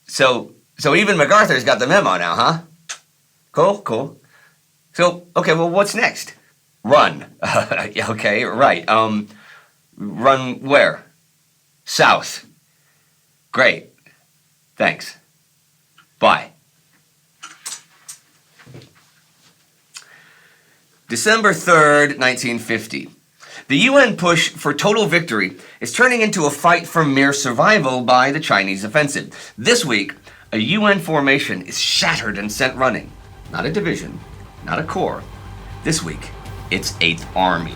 So even MacArthur's got the memo now, huh? Cool. So, okay, well, what's next? Run. Okay, right. Run where? South. Great. Thanks. Bye. December 3rd, 1950. The UN push for total victory is turning into a fight for mere survival by the Chinese offensive. This week, a UN formation is shattered and sent running. Not a division, not a corps. This week, it's 8th Army.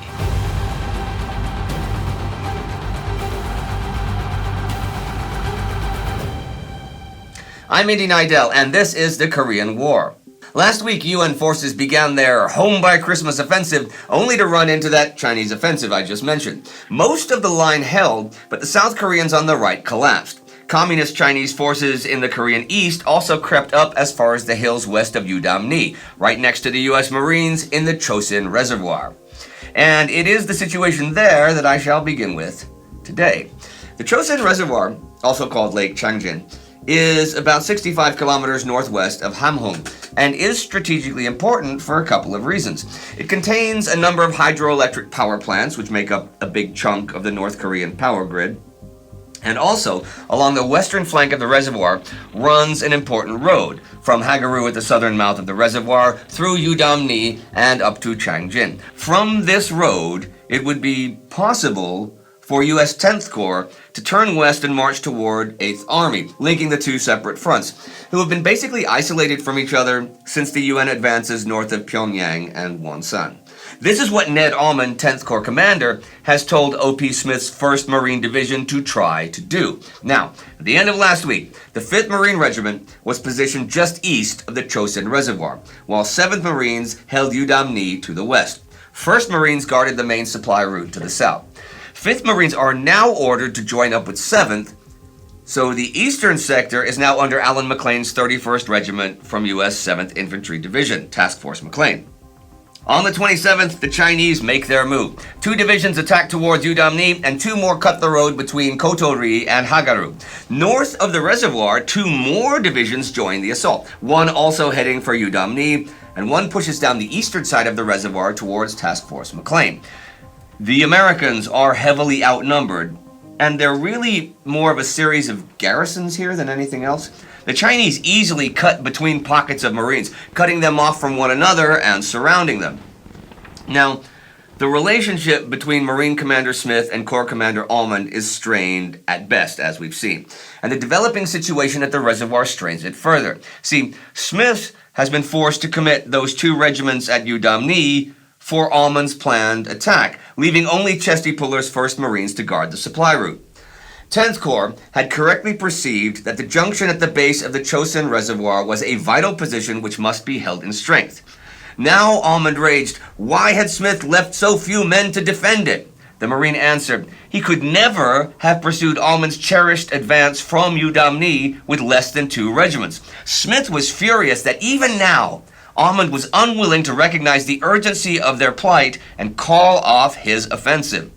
I'm Indy Neidell, and this is the Korean War. Last week, UN forces began their home by Christmas offensive, only to run into that Chinese offensive I just mentioned. Most of the line held, but the South Koreans on the right collapsed. Communist Chinese forces in the Korean East also crept up as far as the hills west of Yudam-ni, right next to the U.S. Marines in the Chosin Reservoir. And it is the situation there that I shall begin with today. The Chosin Reservoir, also called Lake Changjin, is about 65 kilometers northwest of Hamhung and is strategically important for a couple of reasons. It contains a number of hydroelectric power plants, which make up a big chunk of the North Korean power grid. And also, along the western flank of the reservoir runs an important road from Hagaru at the southern mouth of the reservoir through Yudam-ni and up to Changjin. From this road, it would be possible for U.S. 10th Corps to turn west and march toward 8th Army, linking the two separate fronts, who have been basically isolated from each other since the UN advances north of Pyongyang and Wonsan. This is what Ned Allman, 10th Corps commander, has told O.P. Smith's 1st Marine Division to try to do. Now, at the end of last week, the 5th Marine Regiment was positioned just east of the Chosin Reservoir, while 7th Marines held Yudam-ni to the west. 1st Marines guarded the main supply route to the south. 5th Marines are now ordered to join up with 7th, so the eastern sector is now under Alan McLean's 31st Regiment from U.S. 7th Infantry Division, Task Force McLean. On the 27th, the Chinese make their move. 2 divisions attack towards Yudam-ni, and 2 more cut the road between Kamiński and Hagaru. North of the reservoir, 2 more divisions join the assault, one also heading for Yudam-ni, and one pushes down the eastern side of the reservoir towards Task Force McLean. The Americans are heavily outnumbered, and they're really more of a series of garrisons here than anything else. The Chinese easily cut between pockets of Marines, cutting them off from one another and surrounding them. Now, the relationship between Marine Commander Smith and Corps Commander Allman is strained at best, as we've seen, and the developing situation at the reservoir strains it further. See, Smith has been forced to commit those 2 regiments at Yudam-ni for Allman's planned attack, leaving only Chesty Puller's 1st Marines to guard the supply route. 10th Corps had correctly perceived that the junction at the base of the Chosin Reservoir was a vital position which must be held in strength. Now Allman raged, why had Smith left so few men to defend it? The Marine answered, he could never have pursued Allman's cherished advance from Yudam-ni with less than 2 regiments. Smith was furious that even now, Allman was unwilling to recognize the urgency of their plight and call off his offensive.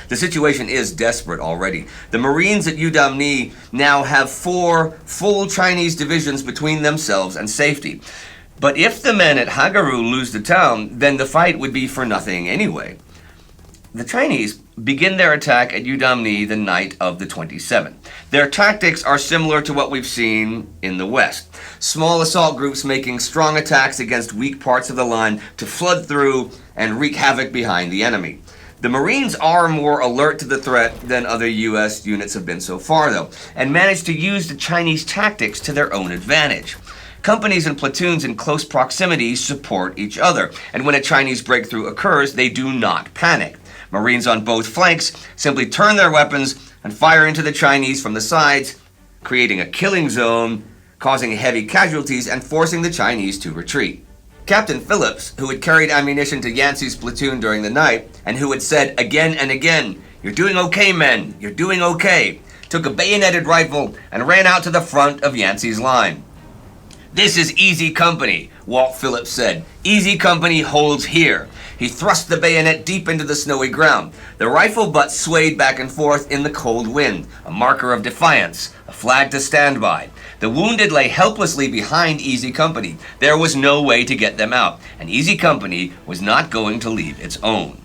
The situation is desperate already. The Marines at Yudam-ni now have 4 full Chinese divisions between themselves and safety. But if the men at Hagaru lose the town, then the fight would be for nothing anyway. The Chinese begin their attack at Yudam-ni the night of the 27th. Their tactics are similar to what we've seen in the West. Small assault groups making strong attacks against weak parts of the line to flood through and wreak havoc behind the enemy. The Marines are more alert to the threat than other U.S. units have been so far, though, and manage to use the Chinese tactics to their own advantage. Companies and platoons in close proximity support each other, and when a Chinese breakthrough occurs, they do not panic. Marines on both flanks simply turn their weapons and fire into the Chinese from the sides, creating a killing zone, causing heavy casualties and forcing the Chinese to retreat. Captain Phillips, who had carried ammunition to Yancey's platoon during the night, and who had said again and again, "You're doing okay, men, you're doing okay," took a bayoneted rifle and ran out to the front of Yancey's line. "This is Easy Company," Walt Phillips said. "Easy Company holds here." He thrust the bayonet deep into the snowy ground. The rifle butt swayed back and forth in the cold wind, a marker of defiance, a flag to stand by. The wounded lay helplessly behind Easy Company. There was no way to get them out, and Easy Company was not going to leave its own.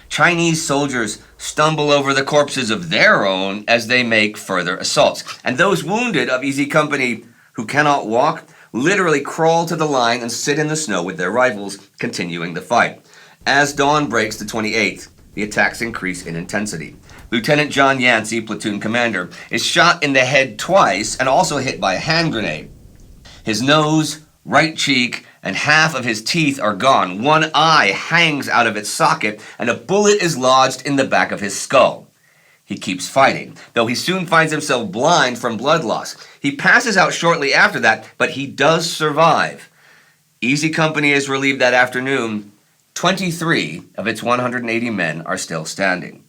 Chinese soldiers stumble over the corpses of their own as they make further assaults, and those wounded of Easy Company who cannot walk literally crawl to the line and sit in the snow with their rifles, continuing the fight. As dawn breaks the 28th, the attacks increase in intensity. Lieutenant John Yancey, platoon commander, is shot in the head twice and also hit by a hand grenade. His nose, right cheek, and half of his teeth are gone. One eye hangs out of its socket, and a bullet is lodged in the back of his skull. He keeps fighting, though he soon finds himself blind from blood loss. He passes out shortly after that, but he does survive. Easy Company is relieved that afternoon. 23 of its 180 men are still standing.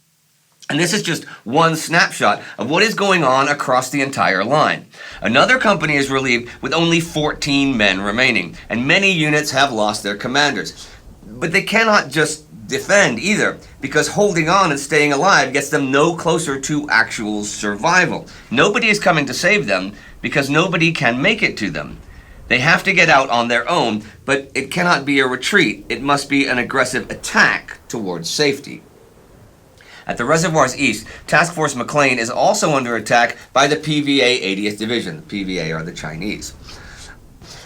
And this is just one snapshot of what is going on across the entire line. Another company is relieved with only 14 men remaining, and many units have lost their commanders. But they cannot just defend either, because holding on and staying alive gets them no closer to actual survival. Nobody is coming to save them because nobody can make it to them. They have to get out on their own, but it cannot be a retreat. It must be an aggressive attack towards safety. At the reservoirs east, Task Force McLean is also under attack by the PVA 80th Division. The PVA are the Chinese.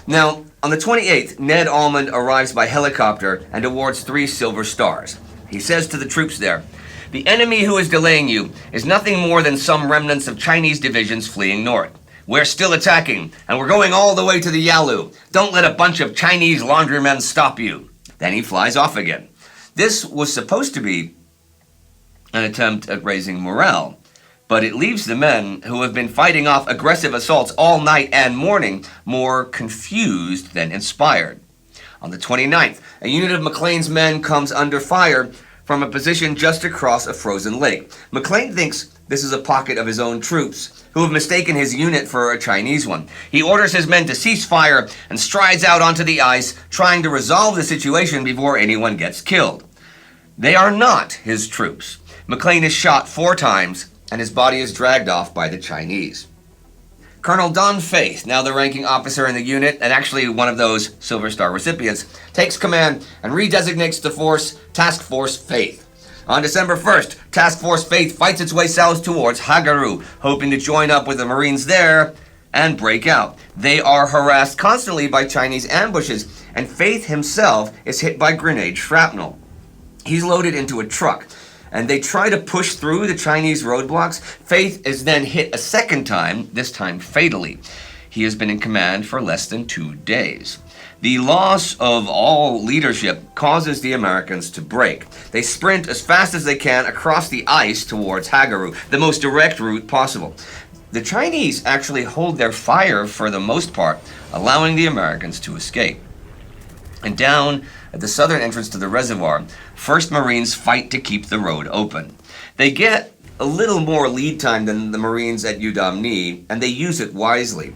Now, on the 28th, Ned Almond arrives by helicopter and awards 3 silver stars. He says to the troops there, "The enemy who is delaying you is nothing more than some remnants of Chinese divisions fleeing north. We're still attacking, and we're going all the way to the Yalu. Don't let a bunch of Chinese laundrymen stop you." Then he flies off again. This was supposed to be an attempt at raising morale, but it leaves the men who have been fighting off aggressive assaults all night and morning more confused than inspired. On the 29th, a unit of McLean's men comes under fire from a position just across a frozen lake. McLean thinks this is a pocket of his own troops, who have mistaken his unit for a Chinese one. He orders his men to cease fire and strides out onto the ice, trying to resolve the situation before anyone gets killed. They are not his troops. McLean is shot 4 times, and his body is dragged off by the Chinese. Colonel Don Faith, now the ranking officer in the unit, and actually one of those Silver Star recipients, takes command and redesignates the force Task Force Faith. On December 1st, Task Force Faith fights its way south towards Hagaru, hoping to join up with the Marines there and break out. They are harassed constantly by Chinese ambushes, and Faith himself is hit by grenade shrapnel. He's loaded into a truck, and they try to push through the Chinese roadblocks. Faith is then hit a second time, this time fatally. He has been in command for less than 2 days. The loss of all leadership causes the Americans to break. They sprint as fast as they can across the ice towards Hagaru, the most direct route possible. The Chinese actually hold their fire for the most part, allowing the Americans to escape. And down at the southern entrance to the reservoir, 1st Marines fight to keep the road open. They get a little more lead time than the Marines at Yudam-ni, and they use it wisely.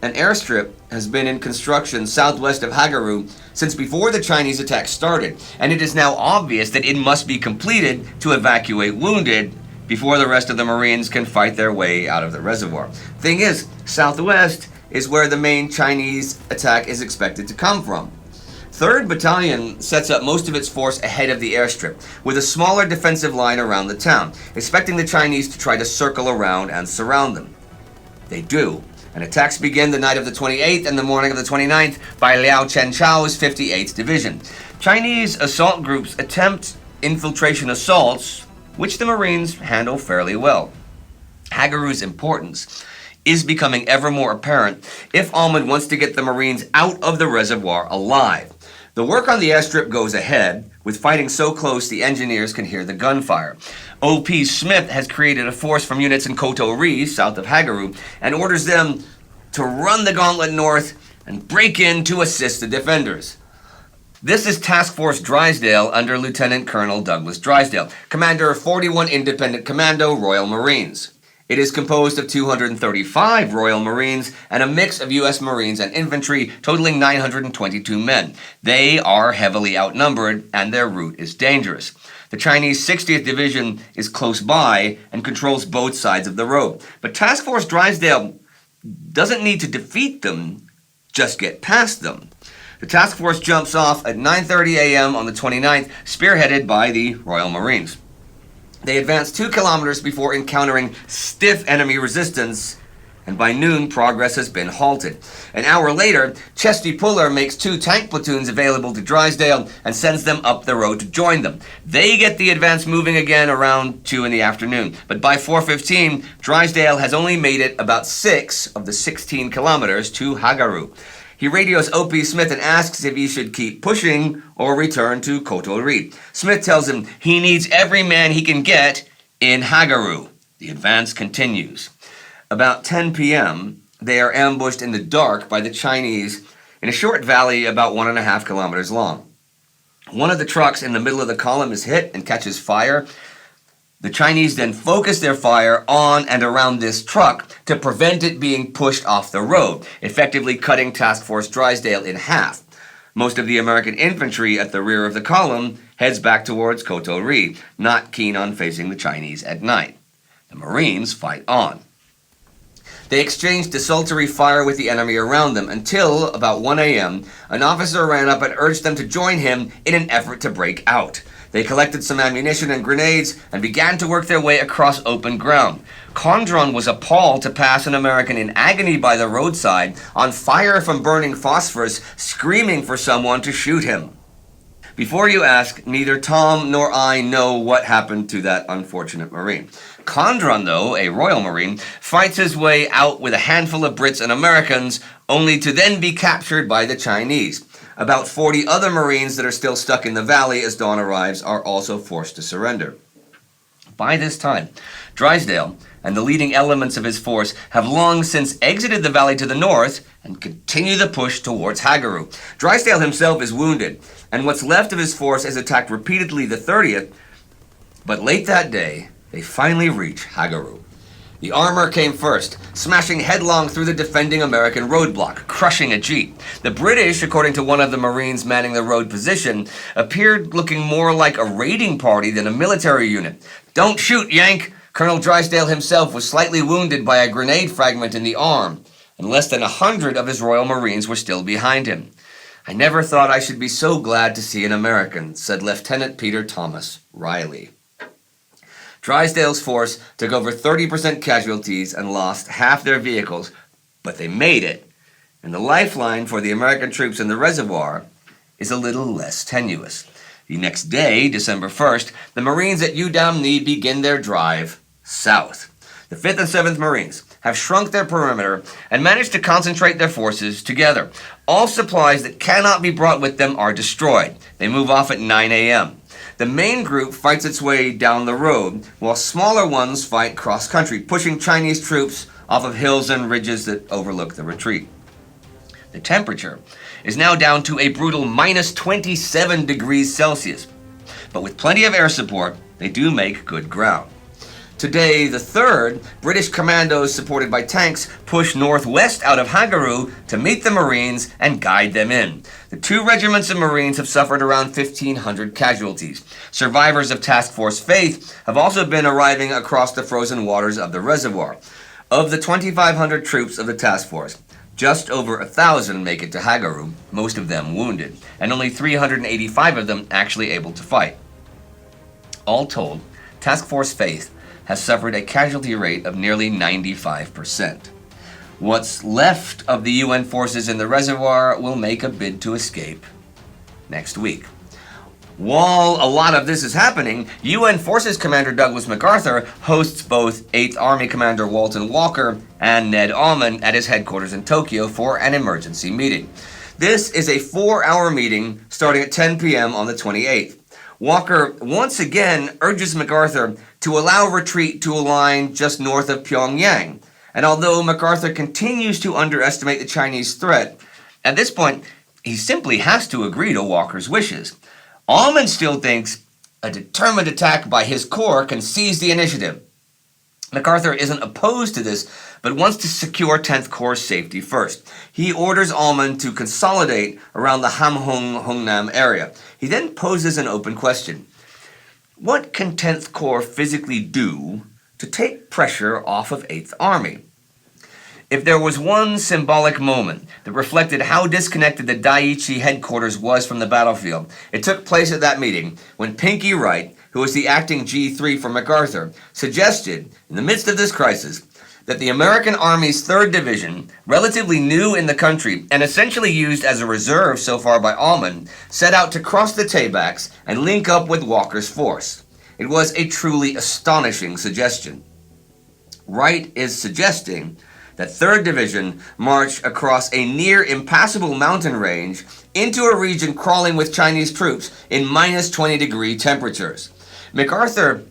An airstrip has been in construction southwest of Hagaru since before the Chinese attack started, and it is now obvious that it must be completed to evacuate wounded before the rest of the Marines can fight their way out of the reservoir. Thing is, southwest is where the main Chinese attack is expected to come from. 3rd Battalion sets up most of its force ahead of the airstrip, with a smaller defensive line around the town, expecting the Chinese to try to circle around and surround them. They do, and attacks begin the night of the 28th and the morning of the 29th by Liao Chenchao's 58th Division. Chinese assault groups attempt infiltration assaults, which the Marines handle fairly well. Hagaru's importance is becoming ever more apparent if Almond wants to get the Marines out of the reservoir alive. The work on the airstrip goes ahead, with fighting so close the engineers can hear the gunfire. O.P. Smith has created a force from units in Koto-ri, south of Hagaru, and orders them to run the gauntlet north and break in to assist the defenders. This is Task Force Drysdale under Lieutenant Colonel Douglas Drysdale, commander of 41 Independent Commando Royal Marines. It is composed of 235 Royal Marines and a mix of U.S. Marines and infantry, totaling 922 men. They are heavily outnumbered, and their route is dangerous. The Chinese 60th Division is close by and controls both sides of the road. But Task Force Drysdale doesn't need to defeat them, just get past them. The task force jumps off at 9:30 a.m. on the 29th, spearheaded by the Royal Marines. They advance 2 kilometers before encountering stiff enemy resistance, and by noon, progress has been halted. An hour later, Chesty Puller makes 2 tank platoons available to Drysdale and sends them up the road to join them. They get the advance moving again around 2 in the afternoon, but by 4:15, Drysdale has only made it about 6 of the 16 kilometers to Hagaru. He radios O.P. Smith and asks if he should keep pushing or return to Kunu-ri. Smith tells him he needs every man he can get in Hagaru. The advance continues. About 10 p.m., they are ambushed in the dark by the Chinese in a short valley about 1.5 kilometers long. One of the trucks in the middle of the column is hit and catches fire. The Chinese then focus their fire on and around this truck to prevent it being pushed off the road, effectively cutting Task Force Drysdale in half. Most of the American infantry at the rear of the column heads back towards Kunu-ri, not keen on facing the Chinese at night. The Marines fight on. They exchanged desultory fire with the enemy around them until, about 1 a.m., an officer ran up and urged them to join him in an effort to break out. They collected some ammunition and grenades and began to work their way across open ground. Condron was appalled to pass an American in agony by the roadside, on fire from burning phosphorus, screaming for someone to shoot him. Before you ask, neither Tom nor I know what happened to that unfortunate Marine. Condron, though, a Royal Marine, fights his way out with a handful of Brits and Americans, only to then be captured by the Chinese. About 40 other Marines that are still stuck in the valley as dawn arrives are also forced to surrender. By this time, Drysdale and the leading elements of his force have long since exited the valley to the north and continue the push towards Hagaru. Drysdale himself is wounded, and what's left of his force is attacked repeatedly the 30th, but late that day, they finally reach Hagaru. The armor came first, smashing headlong through the defending American roadblock, crushing a jeep. The British, according to one of the Marines manning the road position, appeared looking more like a raiding party than a military unit. "Don't shoot, Yank!" Colonel Drysdale himself was slightly wounded by a grenade fragment in the arm, and less than 100 of his Royal Marines were still behind him. "I never thought I should be so glad to see an American," said Lieutenant Peter Thomas Riley. Drysdale's force took over 30% casualties and lost half their vehicles, but they made it. And the lifeline for the American troops in the reservoir is a little less tenuous. The next day, December 1st, the Marines at Yudam-ni begin their drive south. The 5th and 7th Marines have shrunk their perimeter and managed to concentrate their forces together. All supplies that cannot be brought with them are destroyed. They move off at 9 a.m. The main group fights its way down the road, while smaller ones fight cross-country, pushing Chinese troops off of hills and ridges that overlook the retreat. The temperature is now down to a brutal minus 27 degrees Celsius, but with plenty of air support, they do make good ground. Today, the 3rd, British commandos supported by tanks push northwest out of Hagaru to meet the Marines and guide them in. The 2 regiments of Marines have suffered around 1,500 casualties. Survivors of Task Force Faith have also been arriving across the frozen waters of the reservoir. Of the 2,500 troops of the task force, just over 1,000 make it to Hagaru, most of them wounded, and only 385 of them actually able to fight. All told, Task Force Faith has suffered a casualty rate of nearly 95%. What's left of the UN forces in the reservoir will make a bid to escape next week. While a lot of this is happening, UN Forces Commander Douglas MacArthur hosts both 8th Army Commander Walton Walker and Ned Almond at his headquarters in Tokyo for an emergency meeting. This is a 4-hour meeting starting at 10 p.m. on the 28th. Walker once again urges MacArthur to allow retreat to a line just north of Pyongyang. And although MacArthur continues to underestimate the Chinese threat, at this point, he simply has to agree to Walker's wishes. Almond still thinks a determined attack by his corps can seize the initiative. MacArthur isn't opposed to this, but wants to secure 10th Corps' safety first. He orders Almond to consolidate around the Hamhung-Hungnam area. He then poses an open question. What can 10th Corps physically do to take pressure off of 8th Army? If there was one symbolic moment that reflected how disconnected the Daiichi headquarters was from the battlefield, it took place at that meeting when Pinky Wright, who was the acting G3 for MacArthur, suggested, in the midst of this crisis, that the American Army's 3rd Division, relatively new in the country and essentially used as a reserve so far by Almond, set out to cross the Taybacks and link up with Walker's force. It was a truly astonishing suggestion. Wright is suggesting that 3rd Division march across a near impassable mountain range into a region crawling with Chinese troops in minus 20-degree temperatures. MacArthur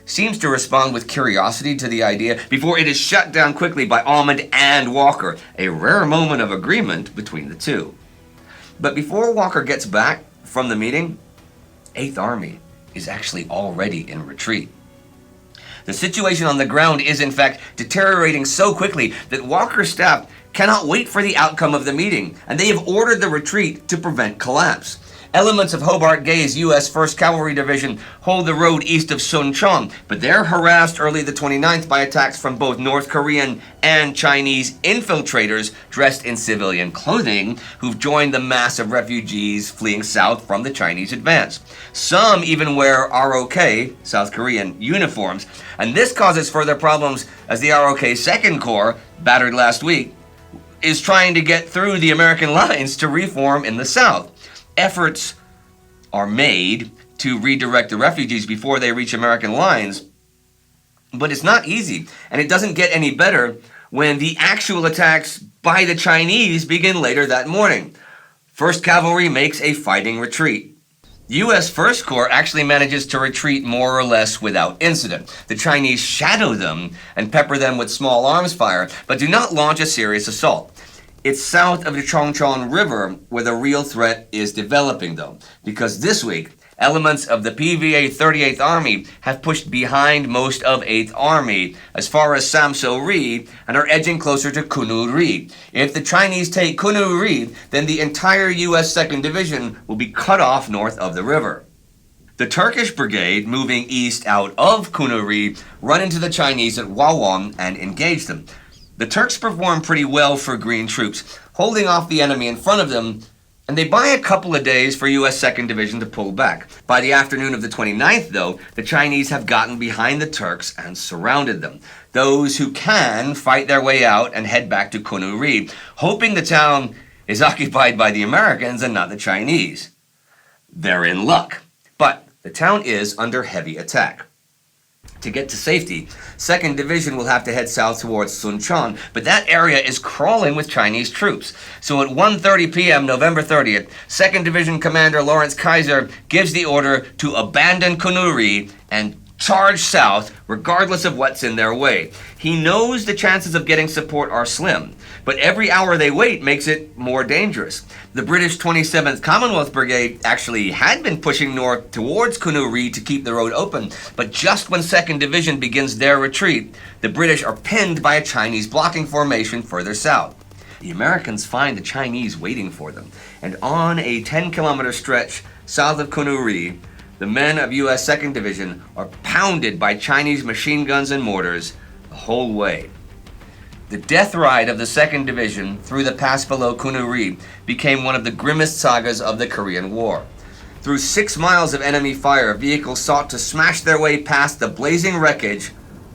seems to respond with curiosity to the idea before it is shut down quickly by Almond and Walker, a rare moment of agreement between the two. But before Walker gets back from the meeting, 8th Army is actually already in retreat. The situation on the ground is, in fact, deteriorating so quickly that Walker's staff cannot wait for the outcome of the meeting, and they have ordered the retreat to prevent collapse. Elements of Hobart Gay's U.S. 1st Cavalry Division hold the road east of Suncheon, but they're harassed early the 29th by attacks from both North Korean and Chinese infiltrators dressed in civilian clothing who've joined the mass of refugees fleeing south from the Chinese advance. Some even wear ROK, South Korean, uniforms, and this causes further problems as the ROK 2nd Corps, battered last week, is trying to get through the American lines to reform in the south. Efforts are made to redirect the refugees before they reach American lines, but it's not easy, and it doesn't get any better when the actual attacks by the Chinese begin later that morning. 1st Cavalry makes a fighting retreat. U.S. 1st Corps actually manages to retreat more or less without incident. The Chinese shadow them and pepper them with small arms fire, but do not launch a serious assault. It's south of the Chongchon River where the real threat is developing, though, because this week, elements of the PVA 38th Army have pushed behind most of 8th Army as far as Samso-ri and are edging closer to Kunu-ri. If the Chinese take Kunu-ri, then the entire U.S. 2nd Division will be cut off north of the river. The Turkish brigade, moving east out of Kunu-ri, run into the Chinese at Wawon and engage them. The Turks perform pretty well for green troops, holding off the enemy in front of them, and they buy a couple of days for U.S. 2nd Division to pull back. By the afternoon of the 29th, though, the Chinese have gotten behind the Turks and surrounded them. Those who can fight their way out and head back to Kunu-ri, hoping the town is occupied by the Americans and not the Chinese. They're in luck, but the town is under heavy attack. To get to safety, 2nd Division will have to head south towards Suncheon, but that area is crawling with Chinese troops. So at 1:30 p.m. November 30th, 2nd Division Commander Lawrence Kaiser gives the order to abandon Kunu-ri and charge south regardless of what's in their way. He knows the chances of getting support are slim, but every hour they wait makes it more dangerous. The British 27th Commonwealth Brigade actually had been pushing north towards Kunu-ri to keep the road open, but just when 2nd Division begins their retreat, the British are pinned by a Chinese blocking formation further south. The Americans find the Chinese waiting for them, and on a 10-kilometer stretch south of Kunu-ri, the men of U.S. 2nd Division are pounded by Chinese machine guns and mortars the whole way. The death ride of the 2nd Division through the pass below Kunu-ri became one of the grimmest sagas of the Korean War. Through 6 miles of enemy fire, vehicles sought to smash their way past the blazing wreckage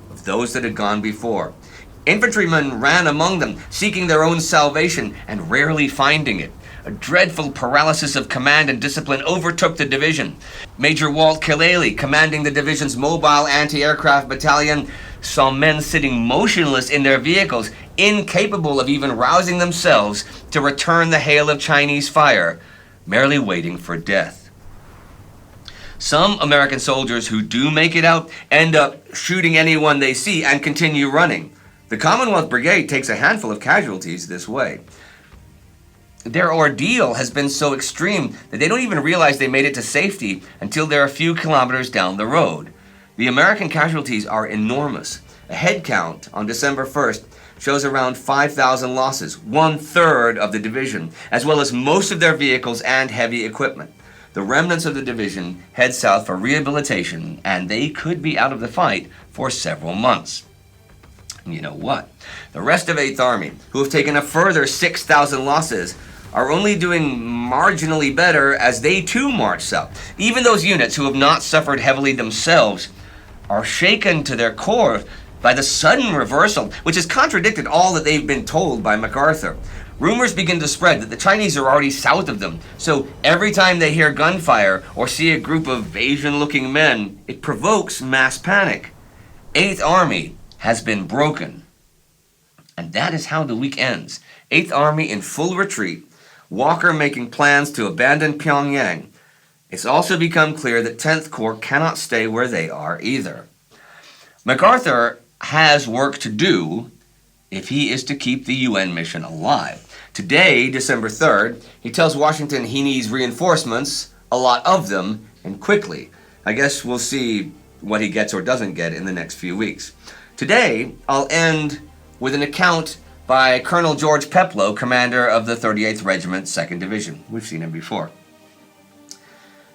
of those that had gone before. Infantrymen ran among them, seeking their own salvation and rarely finding it. A dreadful paralysis of command and discipline overtook the division. Major Walt Killaley, commanding the division's mobile anti-aircraft battalion, saw men sitting motionless in their vehicles, incapable of even rousing themselves to return the hail of Chinese fire, merely waiting for death. Some American soldiers who do make it out end up shooting anyone they see and continue running. The Commonwealth Brigade takes a handful of casualties this way. Their ordeal has been so extreme that they don't even realize they made it to safety until they're a few kilometers down the road. The American casualties are enormous, The head count on December 1st shows around 5,000 losses, 1/3 of the division, as well as most of their vehicles and heavy equipment. The remnants of the division head south for rehabilitation, and they could be out of the fight for several months. And you know what? The rest of 8th Army, who have taken a further 6,000 losses, are only doing marginally better as they too march south. Even those units who have not suffered heavily themselves are shaken to their core by the sudden reversal, which has contradicted all that they've been told by MacArthur. Rumors begin to spread that the Chinese are already south of them, so every time they hear gunfire or see a group of Asian-looking men, it provokes mass panic. 8th Army has been broken. And that is how the week ends. 8th Army in full retreat, Walker making plans to abandon Pyongyang. It's also become clear that 10th Corps cannot stay where they are either. MacArthur has work to do if he is to keep the UN mission alive. Today, December 3rd, he tells Washington he needs reinforcements, a lot of them, and quickly. I guess we'll see what he gets or doesn't get in the next few weeks. Today, I'll end with an account by Colonel George Peploe, commander of the 38th Regiment, 2nd Division. We've seen him before.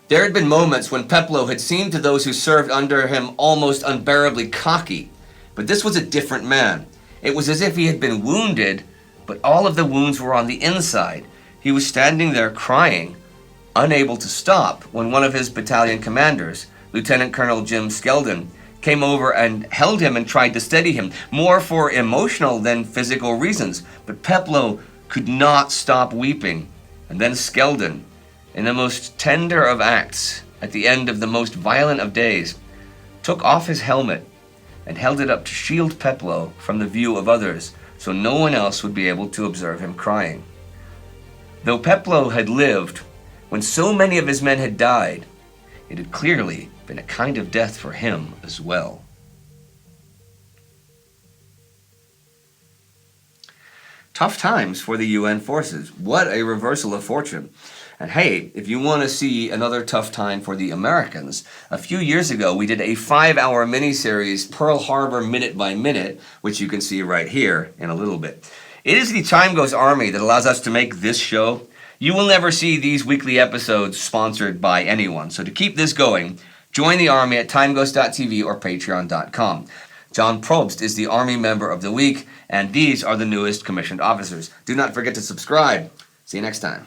There had been moments when Peploe had seemed to those who served under him almost unbearably cocky, but this was a different man. It was as if he had been wounded, but all of the wounds were on the inside. He was standing there crying, unable to stop, when one of his battalion commanders, Lieutenant Colonel Jim Skeldon, came over and held him and tried to steady him, more for emotional than physical reasons. But Peploe could not stop weeping. And then Skeldon, in the most tender of acts, at the end of the most violent of days, took off his helmet and held it up to shield Peploe from the view of others, so no one else would be able to observe him crying. Though Peploe had lived when so many of his men had died, it had clearly been a kind of death for him as well. Tough times for the UN forces. What a reversal of fortune. And hey, if you want to see another tough time for the Americans, a few years ago we did a 5-hour miniseries, Pearl Harbor Minute by Minute, which you can see right here in a little bit. It is the Time Goes Army that allows us to make this show. You will never see these weekly episodes sponsored by anyone. So to keep this going, join the Army at timeghost.tv or patreon.com. John Probst is the Army Member of the Week, and these are the newest commissioned officers. Do not forget to subscribe. See you next time.